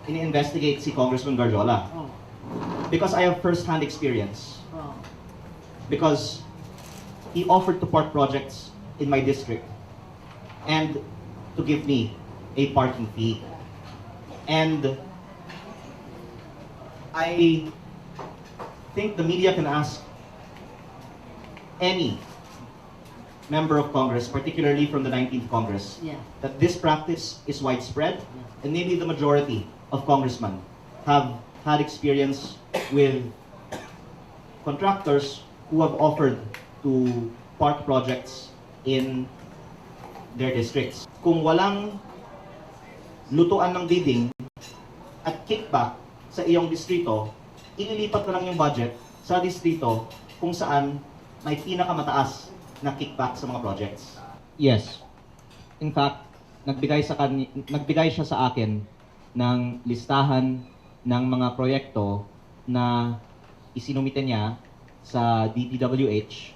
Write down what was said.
ini-investigate si Congressman Garjola. Oh. Because I have first-hand experience. Oh. Because he offered to park projects in my district and to give me a parking fee. And I think the media can ask any member of Congress, particularly from the 19th Congress, Yeah. that this practice is widespread, and maybe the majority of congressmen have had experience with contractors who have offered to park projects in their districts. Kung walang lutuan ng bidding at kickback sa iyong distrito, ililipat ko lang yung budget sa distrito kung saan may pinakamataas na kickback sa mga projects. Yes. In fact, nagbigay siya sa akin ng listahan ng mga proyekto na isinumite niya sa DPWH.